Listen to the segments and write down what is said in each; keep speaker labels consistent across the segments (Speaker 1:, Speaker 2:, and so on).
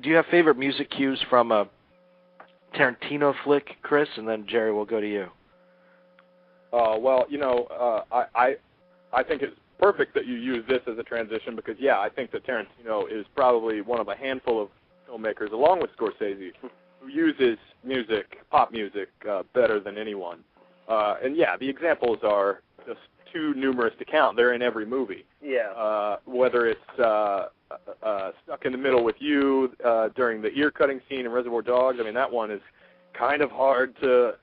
Speaker 1: do you have favorite music cues from a Tarantino flick, Chris? And then Jerry, we'll go to you.
Speaker 2: Well, I think it's perfect that you use this as a transition because, yeah, I think that Tarantino is probably one of a handful of filmmakers, along with Scorsese, who uses music, pop music, better than anyone. And, yeah, the examples are just too numerous to count. They're in every movie.
Speaker 3: Yeah.
Speaker 2: Whether it's Stuck in the Middle with You during the ear-cutting scene in Reservoir Dogs, I mean, that one is kind of hard to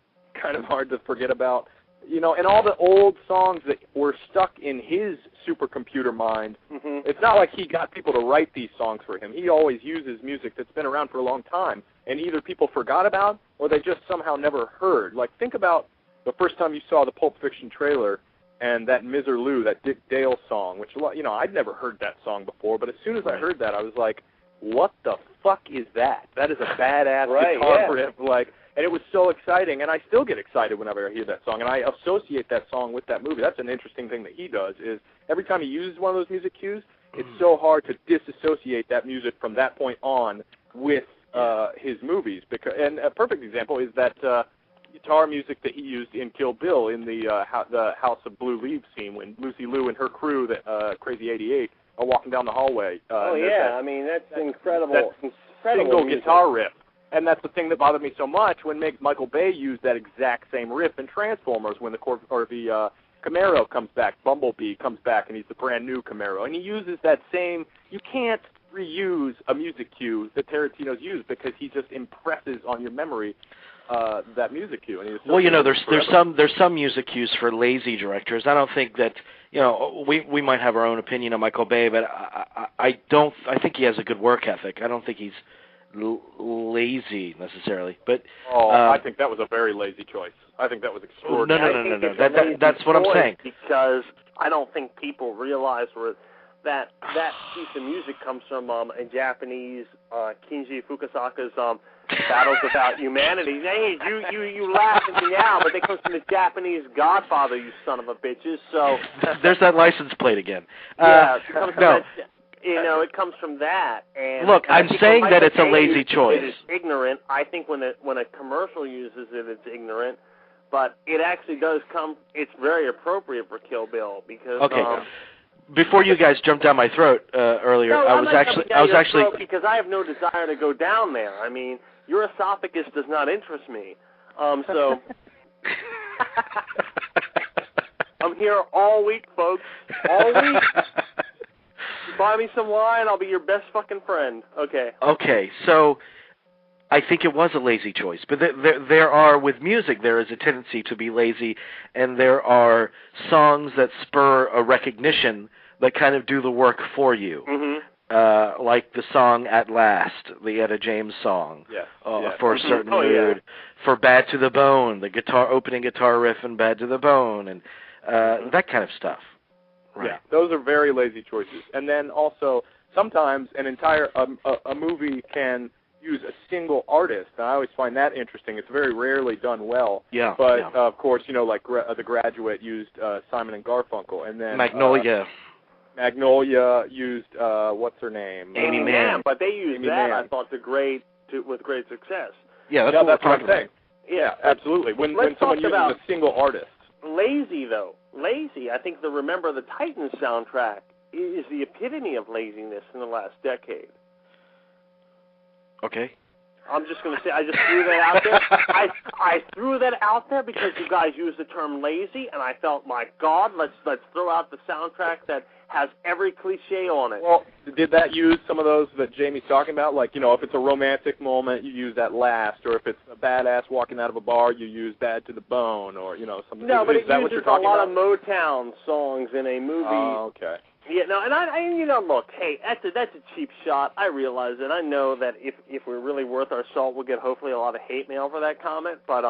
Speaker 2: forget about. You know, and all the old songs that were stuck in his supercomputer mind, It's not like he got people to write these songs for him. He always uses music that's been around for a long time, and either people forgot about or they just somehow never heard. Like, think about the first time you saw the Pulp Fiction trailer and that Miserlou, that Dick Dale song, which, you know, I'd never heard that song before, but as soon as I heard that, I was like, what the fuck is that? That is a badass guitar riff, like... And it was so exciting, and I still get excited whenever I hear that song, and I associate that song with that movie. That's an interesting thing that he does, is every time he uses one of those music cues, it's so hard to disassociate that music from that point on with his movies. And a perfect example is that guitar music that he used in Kill Bill in the House of Blue Leaves scene when Lucy Liu and her crew, Crazy 88, are walking down the hallway.
Speaker 3: I mean, that's incredible.
Speaker 2: That
Speaker 3: incredible
Speaker 2: single
Speaker 3: music.
Speaker 2: guitar riff. And that's the thing that bothered me so much when Michael Bay used that exact same riff in Transformers when the Camaro comes back, Bumblebee comes back, and he's the brand new Camaro. And he uses that same, you can't reuse a music cue that Tarantino's used because he just impresses on your memory that music cue. And
Speaker 1: well, you know, there's some music cues for lazy directors. I don't think that, you know, we might have our own opinion on Michael Bay, but I think he has a good work ethic. I don't think he's lazy necessarily, but
Speaker 2: I think that was a very lazy choice. I think that was extraordinary.
Speaker 1: No. That's what I'm saying.
Speaker 3: Because I don't think people realize that piece of music comes from a Japanese Kinji Fukusaka's Battles About Humanity. Hey, you laugh at me now, but they come from the Japanese Godfather, you son of a bitches. So
Speaker 1: there's that license plate again.
Speaker 3: Yeah, it comes from that. You know, it comes from that. And
Speaker 1: look, I'm saying that it's a lazy choice.
Speaker 3: It is ignorant. I think when a commercial uses it, it's ignorant. But it actually does come. It's very appropriate for Kill Bill because.
Speaker 1: Okay. Before you guys jumped down my throat earlier, I was actually
Speaker 3: because I have no desire to go down there. I mean, your esophagus does not interest me. So. I'm here all week, folks. All week. Buy me some wine, I'll be your best fucking friend. Okay.
Speaker 1: Okay, so I think it was a lazy choice. But there are, with music, there is a tendency to be lazy, and there are songs that spur a recognition that kind of do the work for you. Like the song At Last, the Etta James song, for a certain mood. For Bad to the Bone, the opening guitar riff in Bad to the Bone, and that kind of stuff. Right.
Speaker 2: Yeah, those are very lazy choices. And then also, sometimes an entire a movie can use a single artist, and I always find that interesting. It's very rarely done well.
Speaker 1: Yeah.
Speaker 2: But of course, you know, like The Graduate used Simon and Garfunkel, and then
Speaker 1: Magnolia
Speaker 2: used what's her name?
Speaker 3: Amy Mann. But they used Amy Mann. I thought with great success.
Speaker 1: Yeah, that's what I'm saying.
Speaker 2: Yeah, absolutely. When someone uses a single artist.
Speaker 3: Lazy, though. Lazy. I think the Remember the Titans soundtrack is the epitome of laziness in the last decade.
Speaker 1: Okay.
Speaker 3: I'm just going to say, I just threw that out there. I threw that out there because you guys used the term lazy, and I felt, my God, let's throw out the soundtrack that has every cliche on it.
Speaker 2: Well, did that use some of those that Jamie's talking about? Like, you know, if it's a romantic moment, you use that last, or if it's a badass walking out of a bar, you use Bad to the Bone, or, you know, something.
Speaker 3: No, but
Speaker 2: is that what you're talking
Speaker 3: about?
Speaker 2: Of
Speaker 3: Motown songs in a movie.
Speaker 2: Oh, okay.
Speaker 3: Yeah, no, and I you know, look, hey, that's a cheap shot. I realize it. I know that if we're really worth our salt, we'll get hopefully a lot of hate mail for that comment. But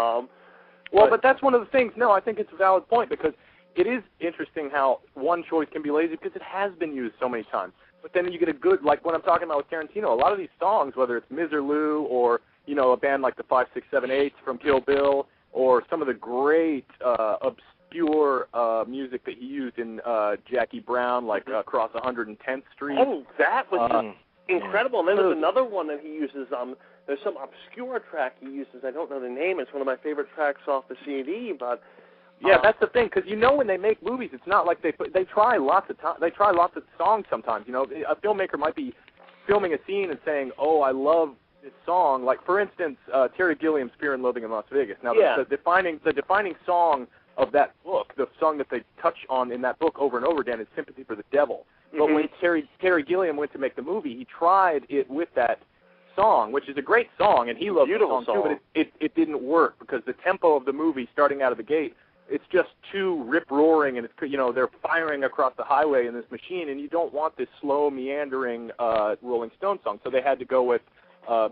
Speaker 2: but that's one of the things. No, I think it's a valid point because it is interesting how one choice can be lazy because it has been used so many times. But then you get a good, like when I'm talking about with Tarantino, a lot of these songs, whether it's Miserlou or, you know, a band like the 5, 6, 7, 8 from Kill Bill, or some of the great obscure music that he used in Jackie Brown, like Across 110th Street.
Speaker 3: Oh, that was incredible. And then there's another one that he uses. There's some obscure track he uses. I don't know the name. It's one of my favorite tracks off the CD, but.
Speaker 2: Yeah, that's the thing, because when they make movies, it's not like they try lots of songs sometimes. A filmmaker might be filming a scene and saying, "Oh, I love this song." Like for instance, Terry Gilliam's "Fear and Loathing in Las Vegas." Now, the defining song of that book, the song that they touch on in that book over and over again, is "Sympathy for the Devil." But when Terry Gilliam went to make the movie, he tried it with that song, which is a great song, and he loved the song too. But it didn't work because the tempo of the movie, starting out of the gate, it's just too rip-roaring, and they're firing across the highway in this machine, and you don't want this slow, meandering Rolling Stone song. So they had to go with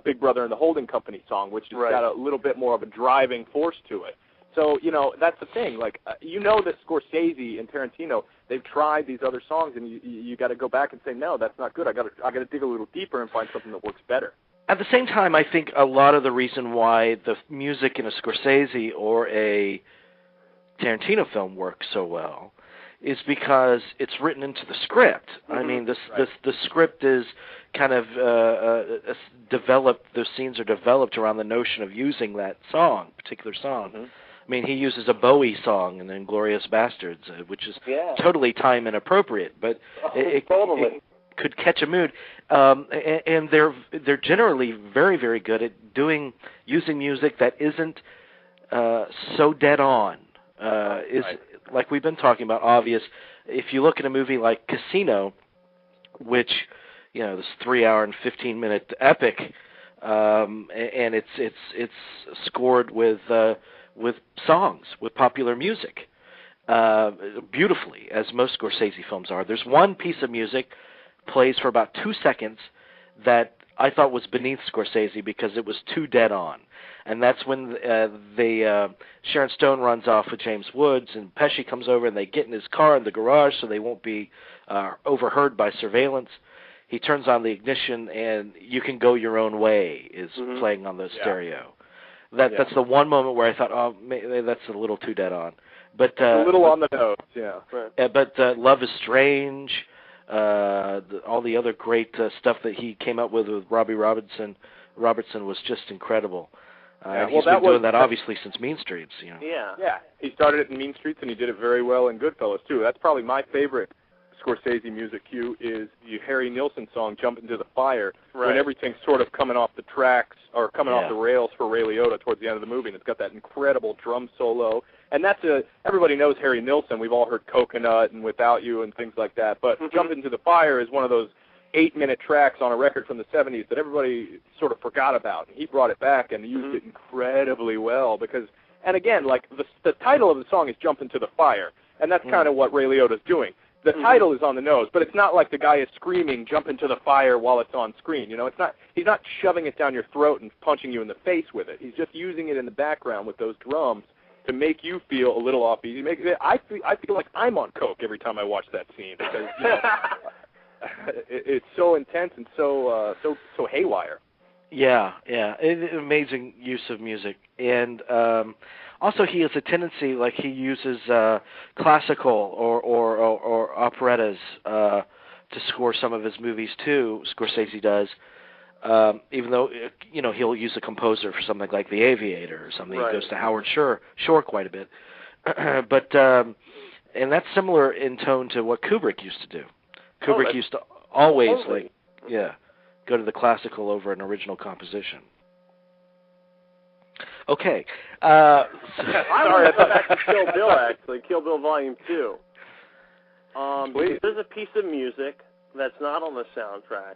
Speaker 2: Big Brother and the Holding Company song, which has got a little bit more of a driving force to it. So, that's the thing. Like, that Scorsese and Tarantino, they've tried these other songs, and you got to go back and say, no, that's not good. I got to dig a little deeper and find something that works better.
Speaker 1: At the same time, I think a lot of the reason why the music in a Scorsese or a Tarantino film works so well is because it's written into the script. I mean, the script is kind of developed. Those scenes are developed around the notion of using that particular song. I mean, he uses a Bowie song in *Inglourious Bastards*, which is totally time inappropriate, but it could catch a mood. And they're generally very, very good at using music that isn't so dead on. Like we've been talking about, obvious. If you look at a movie like Casino, which this 3-hour and 15-minute epic, and it's scored with songs, with popular music, beautifully, as most Scorsese films are. There's one piece of music plays for about 2 seconds that I thought was beneath Scorsese because it was too dead on. And that's when Sharon Stone runs off with James Woods, and Pesci comes over, and they get in his car in the garage so they won't be overheard by surveillance. He turns on the ignition, and "You Can Go Your Own Way" is playing on the stereo. That's the one moment where I thought, oh, that's a little too dead on. But
Speaker 2: a little on the nose, yeah.
Speaker 1: But "Love Is Strange," all the other great stuff that he came up with Robbie Robertson was just incredible. He's been doing that obviously since Mean Streets.
Speaker 2: Yeah. He started it in Mean Streets, and he did it very well in Goodfellas too. That's probably my favorite Scorsese music cue is the Harry Nilsson song "Jump Into the Fire," when everything's sort of coming off the tracks or coming off the rails for Ray Liotta towards the end of the movie, and it's got that incredible drum solo. And that's everybody knows Harry Nilsson. We've all heard "Coconut" and "Without You" and things like that. But "Jump Into the Fire" is one of those 8-minute tracks on a record from the 70s that everybody sort of forgot about. And he brought it back and used it incredibly well because, and again, like the title of the song is "Jump Into the Fire," and that's kind of what Ray Liotta's doing. The title is on the nose, but it's not like the guy is screaming "Jump into the fire" while it's on screen. It's not. He's not shoving it down your throat and punching you in the face with it. He's just using it in the background with those drums to make you feel a little off easy. I feel like I'm on coke every time I watch that scene because it's so intense and so haywire.
Speaker 1: Yeah, amazing use of music, and also he has a tendency, like he uses classical or operettas to score some of his movies too. Scorsese does, even though he'll use a composer for something like The Aviator or something. He goes to Howard Shore quite a bit, but and that's similar in tone to what Kubrick used to do. Kubrick used to always go to the classical over an original composition. Okay.
Speaker 3: I want to go back to Kill Bill, actually. Kill Bill Volume 2. There's a piece of music that's not on the soundtrack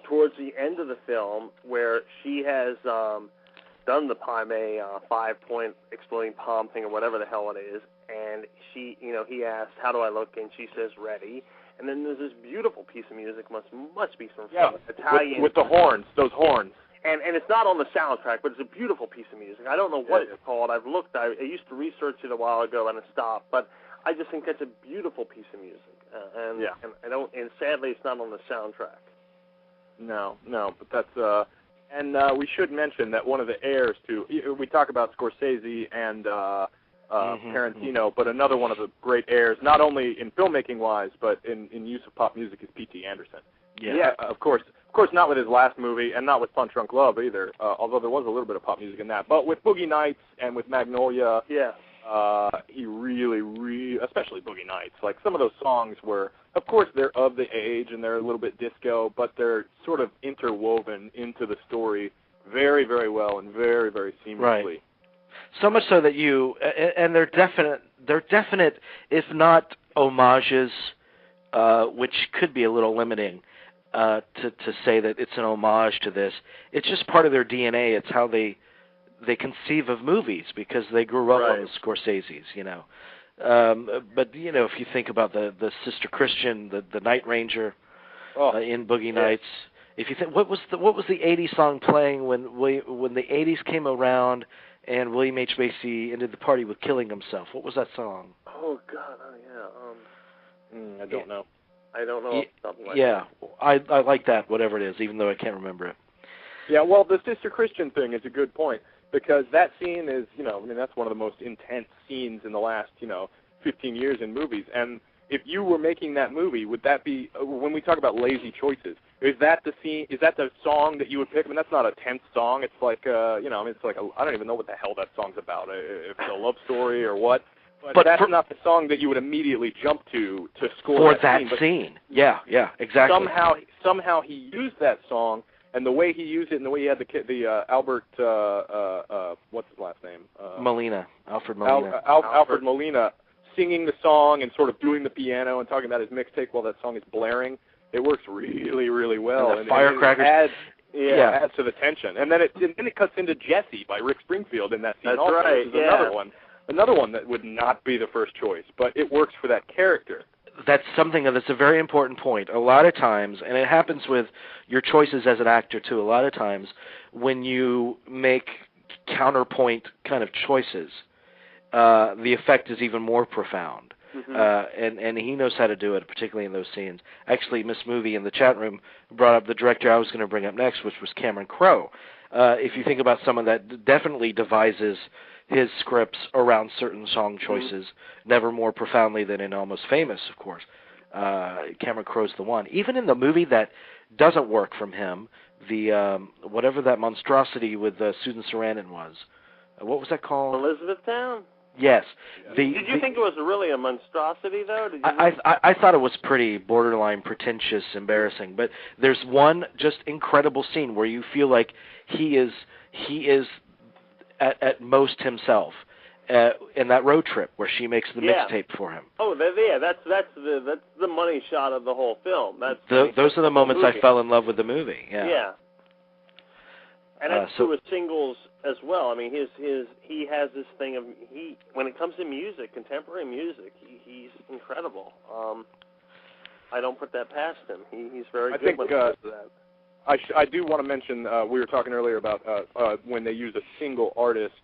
Speaker 3: towards the end of the film where she has done the Pai Mei 5-point exploding palm thing or whatever the hell it is, and he asks, "How do I look?" and she says, "Ready." And then there's this beautiful piece of music, must be some Italian
Speaker 2: with the horns, those horns.
Speaker 3: And it's not on the soundtrack, but it's a beautiful piece of music. I don't know what it's called. I've looked. I used to research it a while ago, and it stopped. But I just think that's a beautiful piece of music. And sadly, it's not on the soundtrack.
Speaker 2: No, but that's. And we should mention that one of the heirs to. We talk about Scorsese and Tarantino, but another one of the great heirs, not only in filmmaking wise, but in use of pop music, is P.T. Anderson. Yeah, of course. Of course, not with his last movie, and not with Punch Drunk Love either. Although there was a little bit of pop music in that, but with Boogie Nights and with Magnolia, he really, especially Boogie Nights. Like some of those songs were, of course, they're of the age and they're a little bit disco, but they're sort of interwoven into the story very, very well and very, very seamlessly.
Speaker 1: Right. So much so that and they're definite, if not homages, which could be a little limiting to say that it's an homage to this. It's just part of their DNA. It's how they conceive of movies because they grew up on the Scorseses, you know. But you know, if you think about the Sister Christian, the Night Ranger in Boogie Nights. If you think what was the '80s song playing when the '80s came around and William H. Macy ended the party with killing himself? What was that song?
Speaker 3: Oh God,
Speaker 2: I don't know.
Speaker 3: I don't know. Something like
Speaker 1: that. I like that, whatever it is, even though I can't remember it.
Speaker 2: Yeah, well, the Sister Christian thing is a good point because that scene is, you know, I mean, that's one of the most intense scenes in the last, 15 years in movies. And if you were making that movie, would that be, when we talk about lazy choices, is that the scene? Is that the song that you would pick? I mean, that's not a tense song. It's like, it's like I don't even know what the hell that song's about. If it's a love story or what. But that's not the song that you would immediately jump to score
Speaker 1: for that scene. Yeah, exactly.
Speaker 2: Somehow he used that song, and the way he used it, and the way he had the Albert, what's his last name?
Speaker 1: Molina, Alfred Molina.
Speaker 2: Alfred Molina singing the song and sort of doing the piano and talking about his mixtape while that song is blaring. It works really, really well.
Speaker 1: And the firecrackers.
Speaker 2: Adds to the tension. And then it cuts into Jesse by Rick Springfield in that scene.
Speaker 3: That's
Speaker 2: also,
Speaker 3: right.
Speaker 2: Which is another one that would not be the first choice, but it works for that character.
Speaker 1: That's something that's a very important point. A lot of times, and it happens with your choices as an actor too, a lot of times when you make counterpoint kind of choices, the effect is even more profound. Mm-hmm. And he knows how to do it, particularly in those scenes. Actually, Miss Movie in the chat room brought up the director I was going to bring up next, which was Cameron Crowe. If you think about someone that definitely devises his scripts around certain song choices, never more profoundly than in Almost Famous, of course. Cameron Crowe's the one. Even in the movie that doesn't work from him, the whatever that monstrosity with Susan Sarandon was. What was that called?
Speaker 3: Elizabethtown?
Speaker 1: Yes.
Speaker 3: Did you think it was really a monstrosity, though?
Speaker 1: I thought it was pretty borderline pretentious, embarrassing. But there's one just incredible scene where you feel like he is at most himself in that road trip where she makes the mixtape for him.
Speaker 3: Oh, that's the money shot of the whole film.
Speaker 1: Those are the moments I fell in love with the movie. Yeah.
Speaker 3: And that's true with singles as well. I mean, he has this thing of when it comes to music, contemporary music, he's incredible. I don't put that past him. He's very good when it comes to that.
Speaker 2: I do want to mention, we were talking earlier about when they use a single artist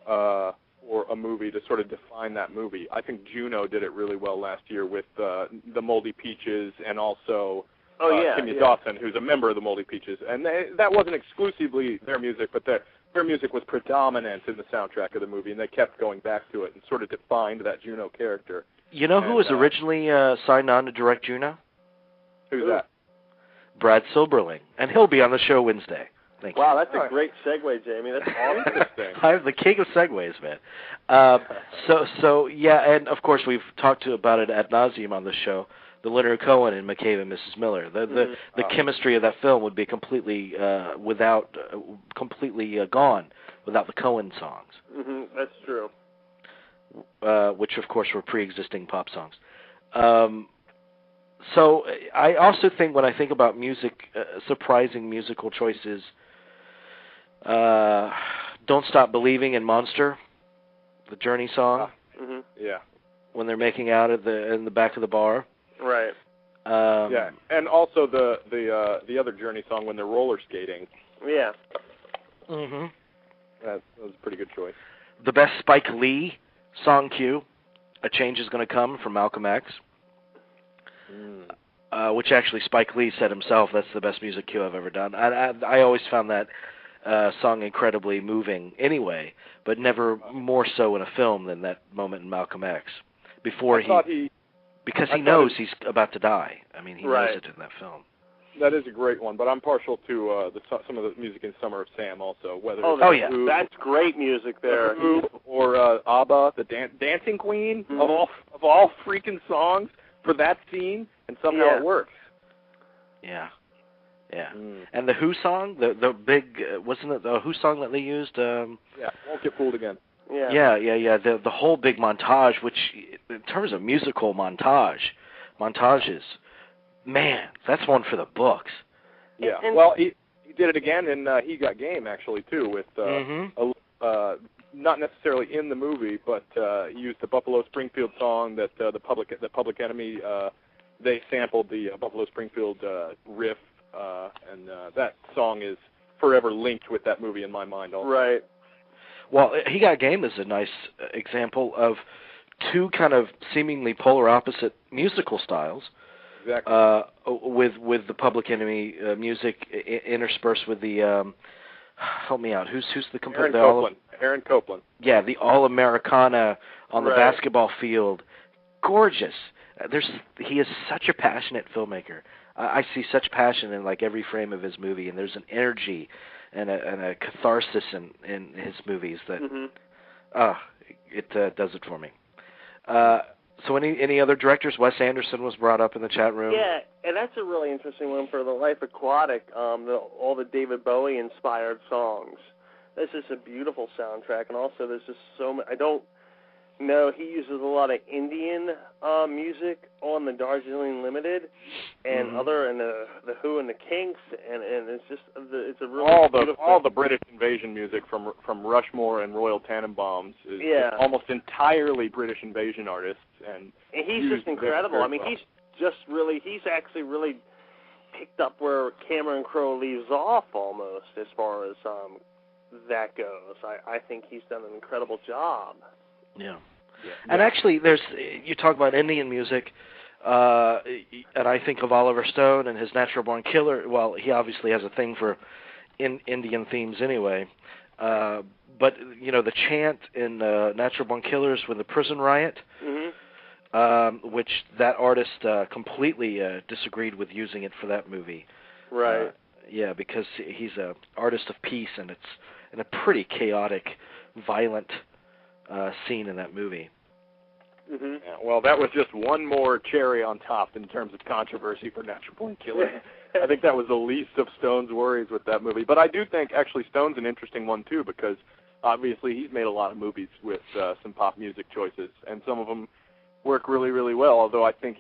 Speaker 2: or a movie to sort of define that movie. I think Juno did it really well last year with the Moldy Peaches and also Kimya Dawson, who's a member of the Moldy Peaches. And that wasn't exclusively their music, but their music was predominant in the soundtrack of the movie, and they kept going back to it and sort of defined that Juno character.
Speaker 1: You know who was originally signed on to direct Juno?
Speaker 2: Who's that? Brad
Speaker 1: Silberling, and he'll be on the show Wednesday. Thank you.
Speaker 3: Wow, that's a great segue, Jamie. That's interesting.
Speaker 1: I'm the king of segues, man. So yeah, and of course we've talked about it ad nauseum on the show. The Leonard Cohen and McCabe and Mrs. Miller. The chemistry of that film would be completely gone without the Cohen songs.
Speaker 3: Mm-hmm, that's true.
Speaker 1: Which of course were pre-existing pop songs. So I also think when I think about music, surprising musical choices, Don't Stop Believing in Monster, the Journey song.
Speaker 3: Mm-hmm.
Speaker 2: Yeah.
Speaker 1: When they're making out in the back of the bar.
Speaker 3: Right.
Speaker 2: Yeah, and also the other Journey song when they're roller skating.
Speaker 3: Yeah.
Speaker 1: Mm-hmm.
Speaker 2: That was a pretty good choice.
Speaker 1: The best Spike Lee song cue, A Change Is Gonna Come from Malcolm X. Which actually Spike Lee said himself, that's the best music cue I've ever done. I always found that song incredibly moving anyway, but never more so in a film than that moment in Malcolm X. Because he knows he's about to die. I mean, he knows it in that film.
Speaker 2: that is a great one, but I'm partial to some of the music in Summer of Sam also. Whether
Speaker 3: yeah, that's great music there.
Speaker 2: Or ABBA, the Dancing Queen of all freaking songs for that scene, and somehow it works.
Speaker 1: Yeah. Yeah. And the Who song, the big, wasn't it the Who song that they used?
Speaker 2: Won't Get Fooled Again.
Speaker 1: Yeah. The whole big montage, which in terms of musical montages, man, that's one for the books.
Speaker 2: Yeah. Well, he did it again in He Got Game actually too, with not necessarily in the movie, but he used the Buffalo Springfield song that the Public Enemy they sampled the Buffalo Springfield riff. And that song is forever linked with that movie in my mind also.
Speaker 3: Right.
Speaker 1: Well, He Got Game is a nice example of two kind of seemingly polar opposite musical styles.
Speaker 2: Exactly.
Speaker 1: With the Public Enemy music interspersed with the help me out. Who's the composer?
Speaker 2: Aaron Copland.
Speaker 1: Yeah, the All Americana on the basketball field. Gorgeous. He is such a passionate filmmaker. I see such passion in like every frame of his movie, and there's an energy and a catharsis in his movies that it does it for me. So any other directors? Wes Anderson was brought up in the chat room.
Speaker 3: Yeah, and that's a really interesting one for The Life Aquatic. All the David Bowie inspired songs. This is a beautiful soundtrack, and also there's just so many. I don't know, he uses a lot of Indian music on the Darjeeling Limited and the Who and the Kinks, and it's just it's a really
Speaker 2: all the British invasion music from Rushmore and Royal Tannenbaums is almost entirely British invasion artists, and
Speaker 3: he's just incredible. I mean, he's actually really picked up where Cameron Crowe leaves off almost as far as that goes. I think he's done an incredible job.
Speaker 1: Yeah. And actually, you talk about Indian music, and I think of Oliver Stone and his Natural Born Killer. Well, he obviously has a thing for Indian themes anyway. But, the chant in Natural Born Killers with the prison riot, which that artist completely disagreed with using it for that movie.
Speaker 3: Right.
Speaker 1: Because he's an artist of peace, and it's in a pretty chaotic, violent scene in that movie.
Speaker 2: Yeah, well, that was just one more cherry on top in terms of controversy for Natural Born Killers. I think that was the least of Stone's worries with that movie. But I do think, actually, Stone's an interesting one, too, because obviously he's made a lot of movies with some pop music choices, and some of them work really, really well, although I think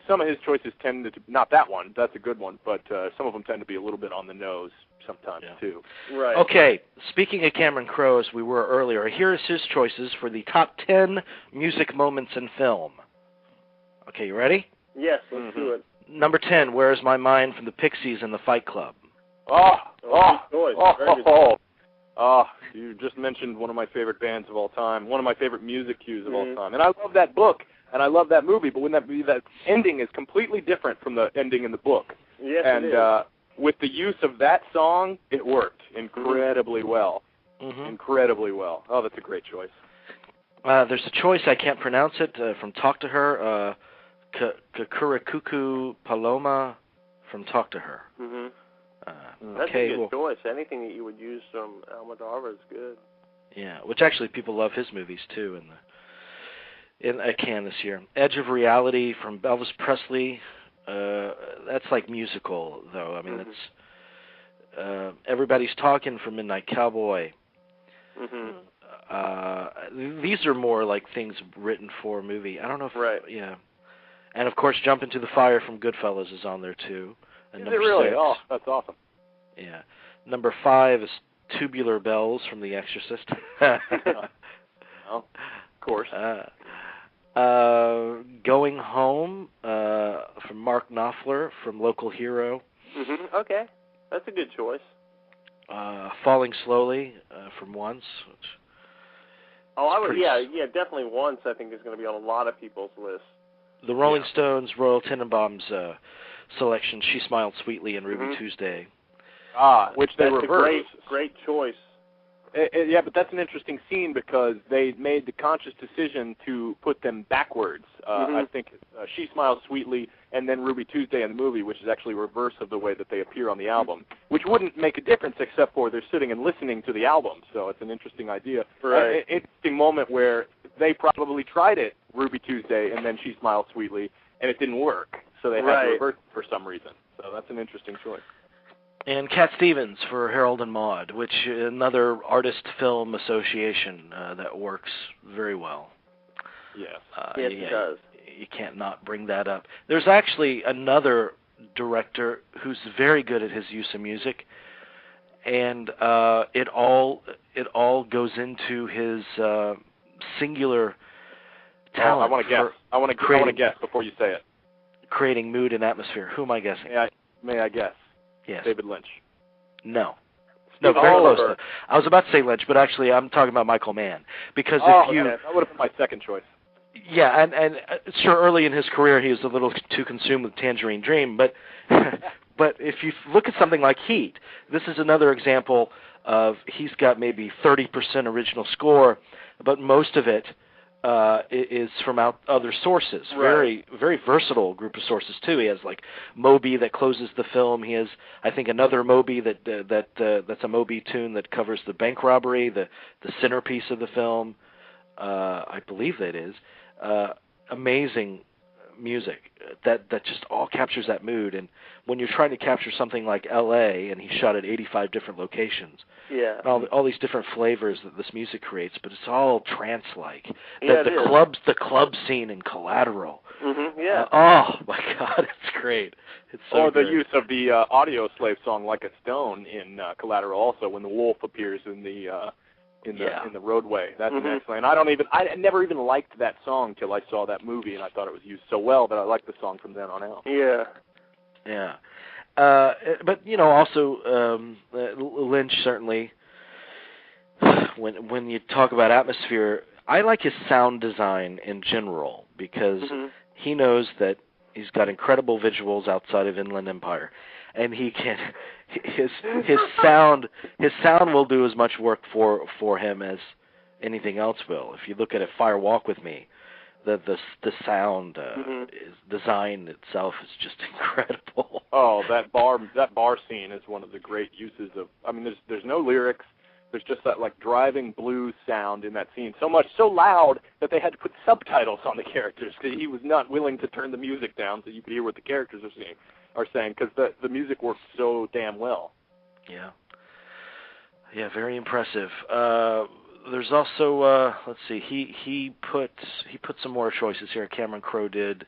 Speaker 2: some of his choices tend to, not that one, that's a good one, but some of them tend to be a little bit on the nose sometimes, too.
Speaker 3: Right.
Speaker 1: Okay, speaking of Cameron Crowe, as we were earlier, here is his choices for the top 10 music moments in film. Okay, you ready?
Speaker 3: Yes, let's do it.
Speaker 1: Number 10, Where Is My Mind from the Pixies and the Fight Club.
Speaker 2: You just mentioned one of my favorite bands of all time, one of my favorite music cues of all time. And I love that book, and I love that movie, but that ending is completely different from the ending in the book.
Speaker 3: Yes,
Speaker 2: and
Speaker 3: it is.
Speaker 2: With the use of that song, it worked incredibly well. Incredibly well. Oh, that's a great choice.
Speaker 1: There's a choice, I can't pronounce it, from Talk to Her, Kakurikuku Paloma from Talk to Her.
Speaker 3: That's a good choice. Anything that you would use from Almodovar is good.
Speaker 1: Yeah, which actually people love his movies, too, in Cannes this year. Edge of Reality from Elvis Presley. That's like musical, though. I mean, it's Everybody's Talking from Midnight Cowboy. These are more like things written for a movie. I don't know if...
Speaker 3: Right.
Speaker 1: Yeah. And, of course, Jump Into the Fire from Goodfellas is on there, too. And
Speaker 2: is it really?
Speaker 1: 6,
Speaker 2: oh, that's awesome.
Speaker 1: Yeah. Number 5 is Tubular Bells from The Exorcist.
Speaker 2: Of course.
Speaker 1: Going Home from Mark Knopfler from Local Hero.
Speaker 3: Okay. That's a good choice.
Speaker 1: Falling Slowly from Once.
Speaker 3: Definitely Once I think is going to be on a lot of people's lists.
Speaker 1: The Rolling Stones, Royal Tenenbaums selection, She Smiled Sweetly and Ruby Tuesday.
Speaker 2: Which they reversed.
Speaker 3: Great choice.
Speaker 2: Yeah, but that's an interesting scene because they made the conscious decision to put them backwards. I think She Smiles Sweetly and then Ruby Tuesday in the movie, which is actually reverse of the way that they appear on the album, which wouldn't make a difference except for they're sitting and listening to the album. So it's an interesting idea.
Speaker 3: Right.
Speaker 2: An interesting moment where they probably tried it, Ruby Tuesday and then She Smiles Sweetly, and it didn't work. So they had to reverse it for some reason. So that's an interesting choice.
Speaker 1: And Cat Stevens for Harold and Maude, which another artist-film association that works very well.
Speaker 2: Yes.
Speaker 3: Yes, it does.
Speaker 1: You can't not bring that up. There's actually another director who's very good at his use of music, and it all goes into his singular talent.
Speaker 2: I want to guess. I want to guess before you say it.
Speaker 1: Creating mood and atmosphere. Who am I guessing?
Speaker 2: May I guess?
Speaker 1: Yes.
Speaker 2: David Lynch.
Speaker 1: No, very close. I was about to say Lynch, but actually I'm talking about Michael Mann. Because if you...
Speaker 2: that would have been my second choice.
Speaker 1: Yeah, and sure, early in his career he was a little too consumed with Tangerine Dream, but but if you look at something like Heat, this is another example of he's got maybe 30% original score, but most of it is from other sources.
Speaker 3: Right.
Speaker 1: Very versatile group of sources too. He has like Moby that closes the film. He has, I think, another Moby that's a Moby tune that covers the bank robbery, the centerpiece of the film. I believe that is amazing music that just all captures that mood. And when you're trying to capture something like L.A. and he shot at 85 different locations,
Speaker 3: yeah,
Speaker 1: and all these different flavors that this music creates, but it's all trance-like.
Speaker 3: Yeah,
Speaker 1: the club scene in Collateral.
Speaker 3: Mm-hmm, yeah.
Speaker 1: Oh my God, it's great. It's so
Speaker 2: or the
Speaker 1: good.
Speaker 2: use of the Audio Slave song "Like a Stone" in Collateral, also when the wolf appears in the roadway. That's an excellent. I never even liked that song till I saw that movie, and I thought it was used so well that I liked the song from then on out.
Speaker 3: Yeah.
Speaker 1: Yeah. But also Lynch certainly. When you talk about atmosphere, I like his sound design in general because he knows that he's got incredible visuals outside of Inland Empire, and he can. His sound will do as much work for him as anything else will. If you look at Fire Walk With Me, the sound design itself is just incredible.
Speaker 2: Oh, that bar scene is one of the great uses of. I mean, there's no lyrics. There's just that like driving blues sound in that scene. So loud that they had to put subtitles on the characters because he was not willing to turn the music down so you could hear what the characters are saying because the music works so damn well.
Speaker 1: Yeah, very impressive. There's also let's see, he put some more choices here. Cameron Crowe did.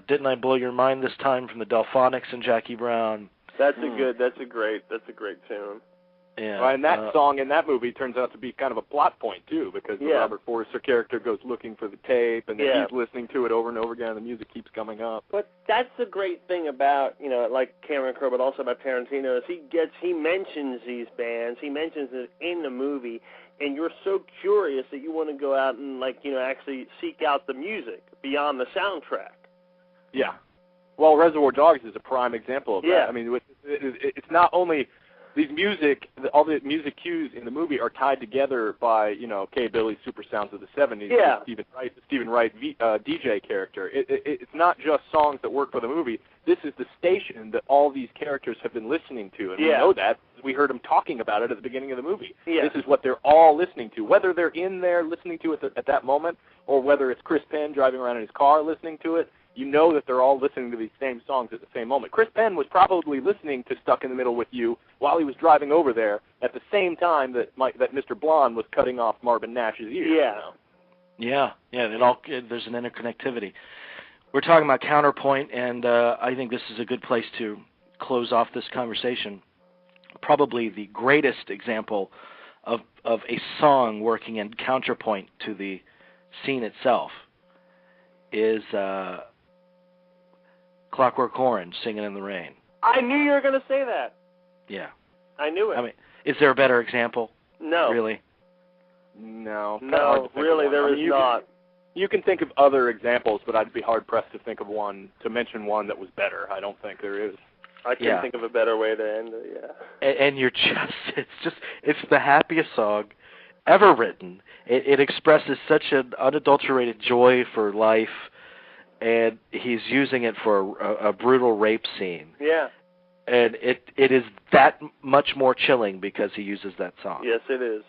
Speaker 1: Didn't I Blow Your Mind This Time from the Delphonics and Jackie Brown.
Speaker 3: That's a great tune.
Speaker 1: Yeah.
Speaker 2: And that song in that movie turns out to be kind of a plot point, too, because the Robert Forster character goes looking for the tape, and then he's listening to it over and over again, and the music keeps coming up.
Speaker 3: But that's the great thing about, like Cameron Crowe, but also about Tarantino, is he mentions these bands, he mentions it in the movie, and you're so curious that you want to go out and, actually seek out the music beyond the soundtrack.
Speaker 2: Yeah. Well, Reservoir Dogs is a prime example of that.
Speaker 3: Yeah.
Speaker 2: I mean, it's not only... all the music cues in the movie are tied together by, Kay Billy's Super Sounds of the 70s, the Stephen Wright DJ character. It's not just songs that work for the movie. This is the station that all these characters have been listening to, and we know that. We heard them talking about it at the beginning of the movie.
Speaker 3: Yeah.
Speaker 2: This is what they're all listening to, whether they're in there listening to it at that moment or whether it's Chris Penn driving around in his car listening to it. You know that they're all listening to these same songs at the same moment. Chris Penn was probably listening to Stuck in the Middle with You while he was driving over there at the same time that Mr. Blonde was cutting off Marvin Nash's ears.
Speaker 1: Yeah. There's an interconnectivity. We're talking about counterpoint, and I think this is a good place to close off this conversation. Probably the greatest example of a song working in counterpoint to the scene itself is Clockwork Orange, Singing in the Rain.
Speaker 3: I knew you were going to say that.
Speaker 1: Yeah.
Speaker 3: I knew it.
Speaker 1: I mean, is there a better example?
Speaker 3: No.
Speaker 1: Really?
Speaker 2: No.
Speaker 3: No, really, there is not.
Speaker 2: You can think of other examples, but I'd be hard-pressed to mention one that was better. I don't think there is.
Speaker 3: I couldn't think of a better way to end it. Yeah.
Speaker 1: And you're it's the happiest song ever written. It expresses such an unadulterated joy for life, and he's using it for a brutal rape scene.
Speaker 3: Yeah.
Speaker 1: And it is that much more chilling because he uses that song.
Speaker 3: Yes, it is.